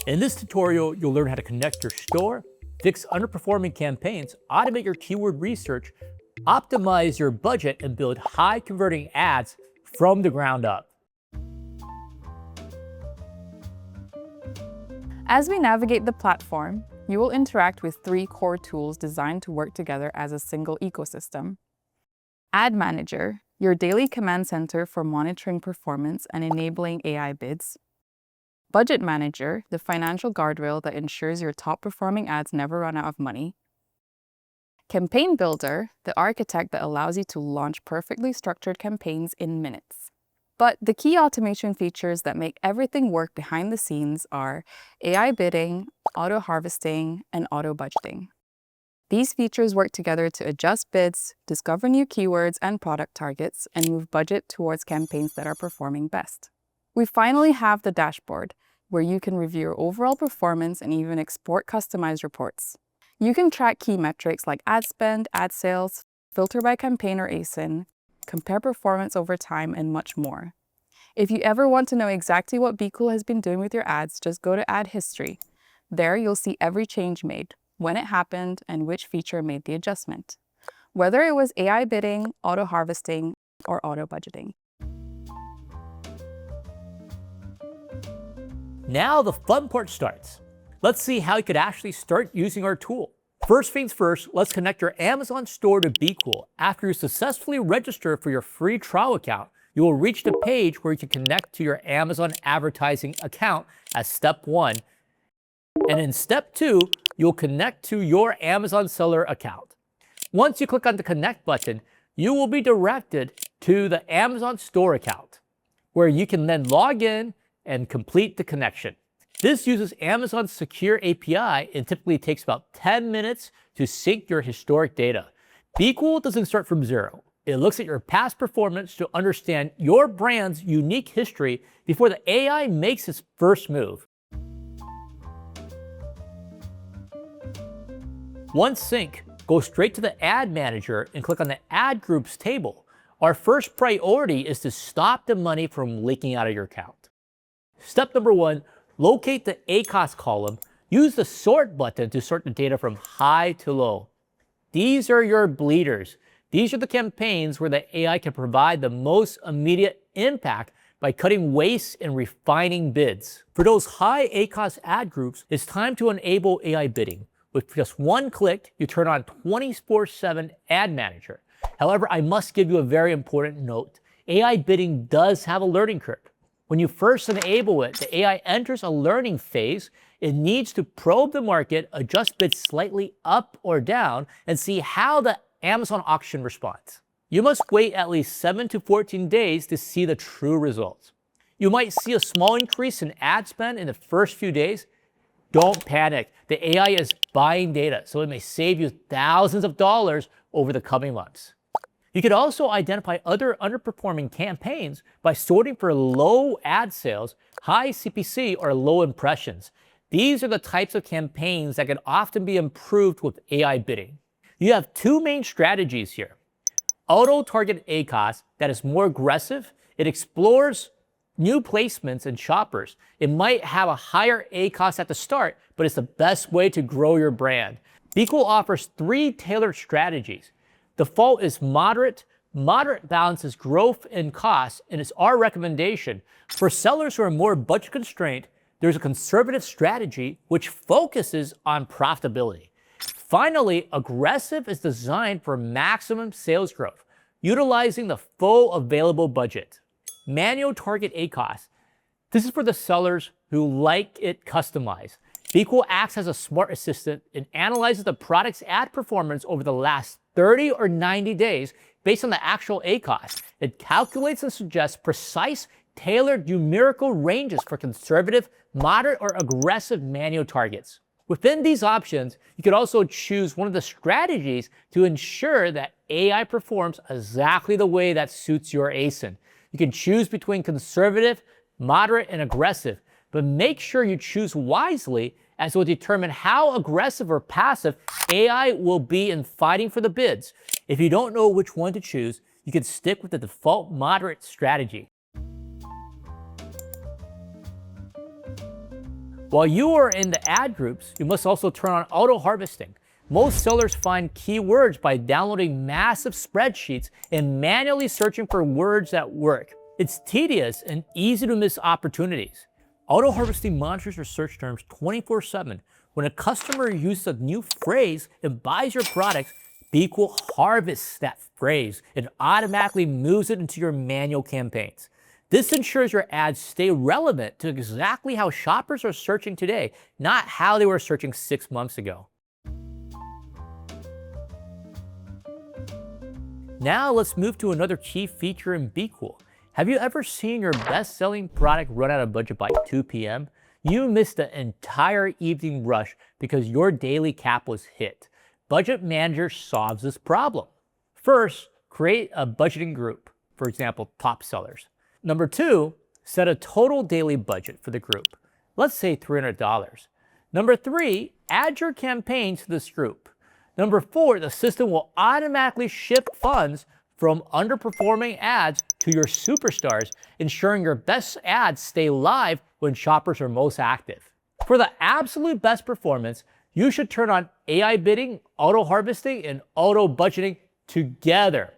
In this tutorial, you'll learn how to connect your store, fix underperforming campaigns, automate your keyword research, optimize your budget, and build high-converting ads from the ground up. As we navigate the platform, you will interact with 3 core tools designed to work together as a single ecosystem. Ad Manager, your daily command center for monitoring performance and enabling AI bids. Budget Manager, the financial guardrail that ensures your top-performing ads never run out of money. Campaign Builder, the architect that allows you to launch perfectly structured campaigns in minutes. But the key automation features that make everything work behind the scenes are AI bidding, auto-harvesting, and auto-budgeting. These features work together to adjust bids, discover new keywords and product targets, and move budget towards campaigns that are performing best. We finally have the dashboard, where you can review your overall performance and even export customized reports. You can track key metrics like ad spend, ad sales, filter by campaign or ASIN, compare performance over time, and much more. If you ever want to know exactly what BQool has been doing with your ads, just go to Ad History. There you'll see every change made, when it happened, and which feature made the adjustment. Whether it was AI bidding, auto-harvesting, or auto-budgeting. Now the fun part starts. Let's see how you could actually start using our tool. First things first, let's connect your Amazon store to BQool. After you successfully register for your free trial account, you will reach the page where you can connect to your Amazon advertising account as step 1. And in step 2, you'll connect to your Amazon seller account. Once you click on the connect button, you will be directed to the Amazon store account, where you can then log in and complete the connection. This uses Amazon's secure API and typically takes about 10 minutes to sync your historic data. BQool doesn't start from zero. It looks at your past performance to understand your brand's unique history before the AI makes its first move. Once sync, go straight to the Ad Manager and click on the Ad Groups table. Our first priority is to stop the money from leaking out of your account. Step number 1, locate the ACoS column. Use the sort button to sort the data from high to low. These are your bleeders. These are the campaigns where the AI can provide the most immediate impact by cutting waste and refining bids. For those high ACoS ad groups, it's time to enable AI bidding. With just one click, you turn on 24/7 Ad Manager. However, I must give you a very important note. AI bidding does have a learning curve. When you first enable it, the AI enters a learning phase. It needs to probe the market, adjust bids slightly up or down, and see how the Amazon auction responds. You must wait at least 7 to 14 days to see the true results. You might see a small increase in ad spend in the first few days. Don't panic. The AI is buying data, so it may save you thousands of dollars over the coming months. You could also identify other underperforming campaigns by sorting for low ad sales, high CPC, or low impressions. These are the types of campaigns that can often be improved with AI bidding. You have 2 main strategies here. Auto-target ACoS, that is more aggressive. It explores new placements and shoppers. It might have a higher ACoS at the start, but it's the best way to grow your brand. BQool offers 3 tailored strategies. Default is moderate. Moderate balances growth and cost, and it's our recommendation. For sellers who are more budget constrained, there's a conservative strategy which focuses on profitability. Finally, aggressive is designed for maximum sales growth, utilizing the full available budget. Manual target ACoS. This is for the sellers who like it customized. BQool acts as a smart assistant and analyzes the product's ad performance over the last 30 or 90 days based on the actual ACoS. It calculates and suggests precise, tailored numerical ranges for conservative, moderate, or aggressive manual targets. Within these options, you could also choose one of the strategies to ensure that AI performs exactly the way that suits your ASIN. You can choose between conservative, moderate, and aggressive, but make sure you choose wisely, as it will determine how aggressive or passive AI will be in fighting for the bids. If you don't know which one to choose, you can stick with the default moderate strategy. While you are in the ad groups, you must also turn on auto harvesting. Most sellers find keywords by downloading massive spreadsheets and manually searching for words that work. It's tedious and easy to miss opportunities. Auto harvesting monitors your search terms 24/7. When a customer uses a new phrase and buys your products, BQool harvests that phrase and automatically moves it into your manual campaigns. This ensures your ads stay relevant to exactly how shoppers are searching today, not how they were searching 6 months ago. Now let's move to another key feature in BQool. Have you ever seen your best-selling product run out of budget by 2 p.m.? You missed the entire evening rush because your daily cap was hit. Budget Manager solves this problem. First, create a budgeting group, for example, top sellers. Number 2, set a total daily budget for the group. Let's say $300. Number 3, add your campaign to this group. Number 4, the system will automatically shift funds from underperforming ads to your superstars, ensuring your best ads stay live when shoppers are most active. For the absolute best performance, you should turn on AI bidding, auto harvesting, and auto budgeting together.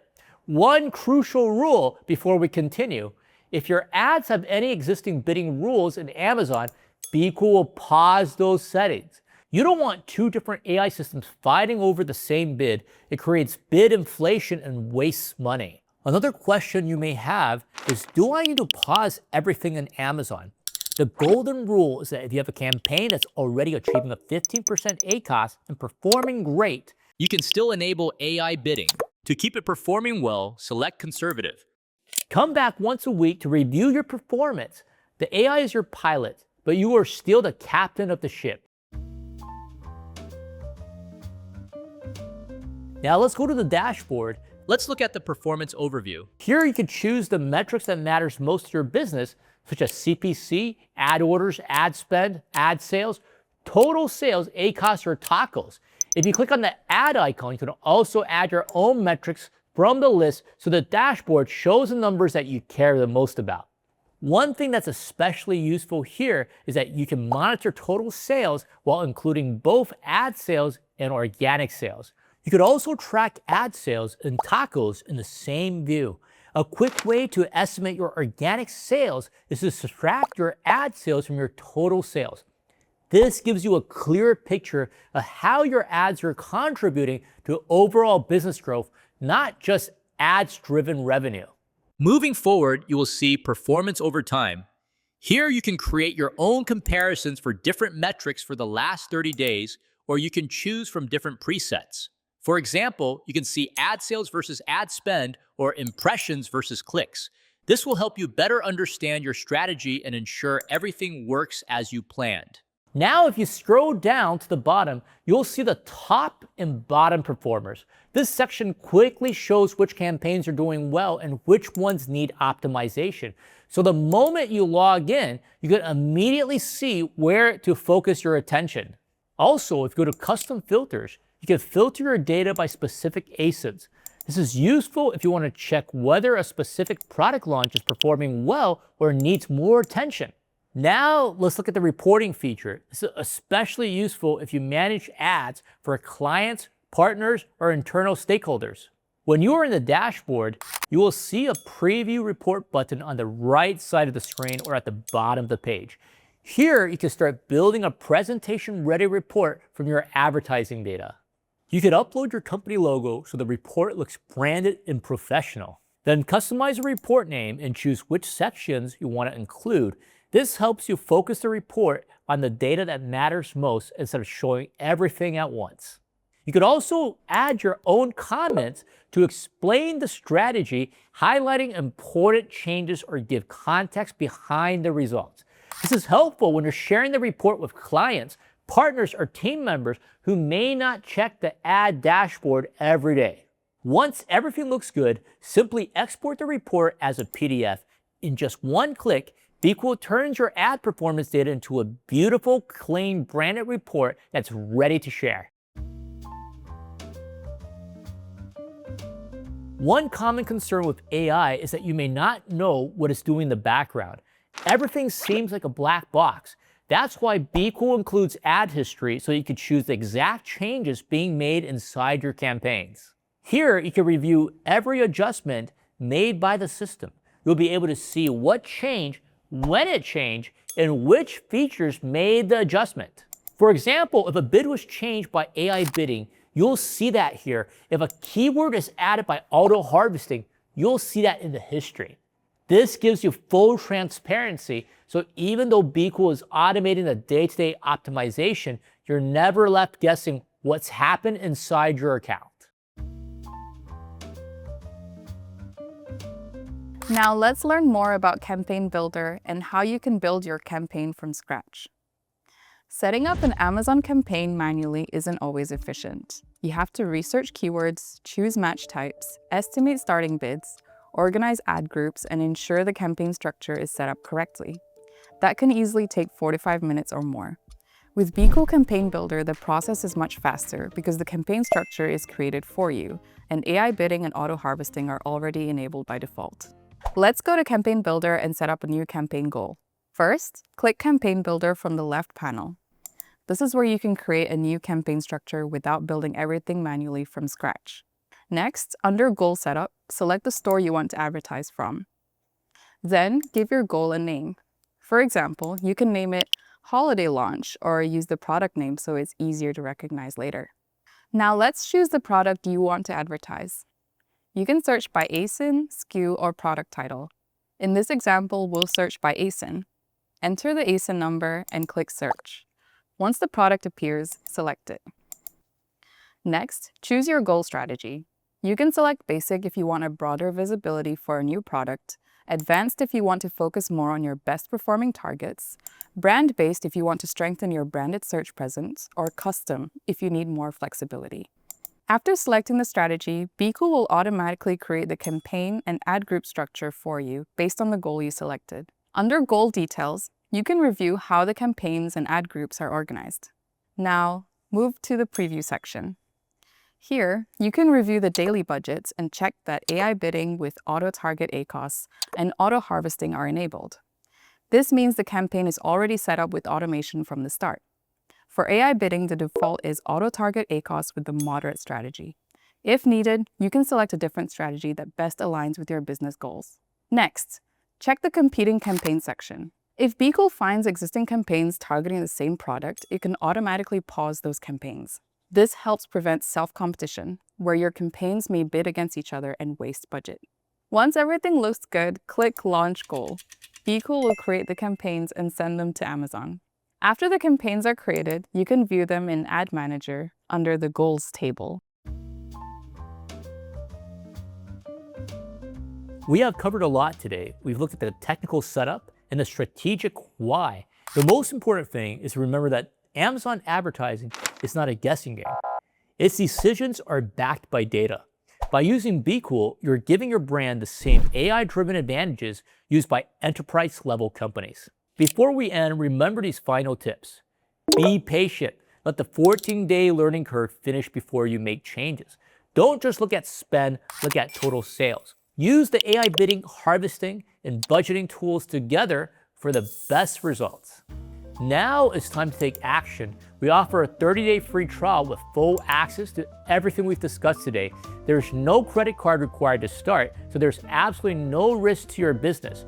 One crucial rule before we continue: if your ads have any existing bidding rules in Amazon, BQool will pause those settings. You don't want 2 different AI systems fighting over the same bid. It creates bid inflation and wastes money. Another question you may have is, do I need to pause everything in Amazon? The golden rule is that if you have a campaign that's already achieving a 15% ACoS and performing great, You can still enable AI bidding. To keep it performing well, select conservative. come back once a week to review your performance. The AI is your pilot, but you are still the captain of the ship. Now let's go to the dashboard. Let's look at the performance overview. Here you can choose the metrics that matters most to your business, such as CPC, ad orders, ad spend, ad sales, total sales, ACoS, or tacos. If you click on the ad icon, you can also add your own metrics from the list so the dashboard shows the numbers that you care the most about. One thing that's especially useful here is that you can monitor total sales while including both ad sales and organic sales. You could also track ad sales and tacos in the same view. A quick way to estimate your organic sales is to subtract your ad sales from your total sales. This gives you a clearer picture of how your ads are contributing to overall business growth, not just ads-driven revenue. Moving forward, you will see performance over time. Here you can create your own comparisons for different metrics for the last 30 days, or you can choose from different presets. For example, you can see ad sales versus ad spend or impressions versus clicks. This will help you better understand your strategy and ensure everything works as you planned. Now, if you scroll down to the bottom, you'll see the top and bottom performers. This section quickly shows which campaigns are doing well and which ones need optimization. So the moment you log in, you can immediately see where to focus your attention. Also, if you go to custom filters, you can filter your data by specific ASINs. This is useful if you want to check whether a specific product launch is performing well or needs more attention. Now, let's look at the reporting feature. This is especially useful if you manage ads for clients, partners, or internal stakeholders. When you are in the dashboard, you will see a preview report button on the right side of the screen or at the bottom of the page. Here, you can start building a presentation-ready report from your advertising data. You can upload your company logo so the report looks branded and professional. Then customize a report name and choose which sections you want to include. This helps you focus the report on the data that matters most instead of showing everything at once. You could also add your own comments to explain the strategy, highlighting important changes or give context behind the results. This is helpful when you're sharing the report with clients, partners, or team members who may not check the ad dashboard every day. Once everything looks good, simply export the report as a PDF. In just one click, BQool turns your ad performance data into a beautiful, clean, branded report that's ready to share. One common concern with AI is that you may not know what it's doing in the background. Everything seems like a black box. That's why BQool includes ad history so you can choose the exact changes being made inside your campaigns. Here, you can review every adjustment made by the system. You'll be able to see what changed, when it changed, and which features made the adjustment. For example, if a bid was changed by AI bidding, you'll see that here. If a keyword is added by auto harvesting, you'll see that in the history. This gives you full transparency, so even though BQool is automating the day-to-day optimization, you're never left guessing what's happened inside your account. Now let's learn more about Campaign Builder and how you can build your campaign from scratch. Setting up an Amazon campaign manually isn't always efficient. You have to research keywords, choose match types, estimate starting bids, organize ad groups, and ensure the campaign structure is set up correctly. That can easily take 45 minutes or more. With BQool Campaign Builder, the process is much faster because the campaign structure is created for you, and AI bidding and auto harvesting are already enabled by default. Let's go to Campaign Builder and set up a new campaign goal. First, click Campaign Builder from the left panel. This is where you can create a new campaign structure without building everything manually from scratch. Next, under Goal Setup, select the store you want to advertise from. Then, give your goal a name. For example, you can name it Holiday Launch or use the product name so it's easier to recognize later. Now let's choose the product you want to advertise. You can search by ASIN, SKU, or product title. In this example, we'll search by ASIN. Enter the ASIN number and click Search. Once the product appears, select it. Next, choose your goal strategy. You can select Basic if you want a broader visibility for a new product, Advanced if you want to focus more on your best performing targets, Brand-based if you want to strengthen your branded search presence, or Custom if you need more flexibility. After selecting the strategy, BQool will automatically create the campaign and ad group structure for you based on the goal you selected. Under Goal Details, you can review how the campaigns and ad groups are organized. Now, move to the Preview section. Here, you can review the daily budgets and check that AI bidding with auto-target ACoS and auto-harvesting are enabled. This means the campaign is already set up with automation from the start. For AI bidding, the default is auto-target ACoS with the moderate strategy. If needed, you can select a different strategy that best aligns with your business goals. Next, check the Competing Campaign section. If BQool finds existing campaigns targeting the same product, it can automatically pause those campaigns. This helps prevent self-competition, where your campaigns may bid against each other and waste budget. Once everything looks good, click Launch Goal. BQool will create the campaigns and send them to Amazon. After the campaigns are created, you can view them in Ad Manager under the Goals table. We have covered a lot today. We've looked at the technical setup and the strategic why. The most important thing is to remember that Amazon advertising is not a guessing game. Its decisions are backed by data. By using BQool, you're giving your brand the same AI-driven advantages used by enterprise-level companies. Before we end, remember these final tips. Be patient. Let the 14-day learning curve finish before you make changes. Don't just look at spend, look at total sales. Use the AI bidding, harvesting, and budgeting tools together for the best results. Now it's time to take action. We offer a 30-day free trial with full access to everything we've discussed today. There's no credit card required to start, so there's absolutely no risk to your business.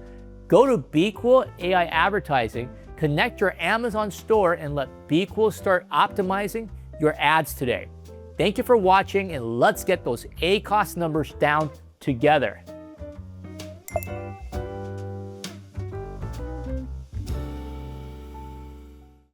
Go to BQool AI Advertising, connect your Amazon store, and let BQool start optimizing your ads today. Thank you for watching, and let's get those ACoS numbers down together.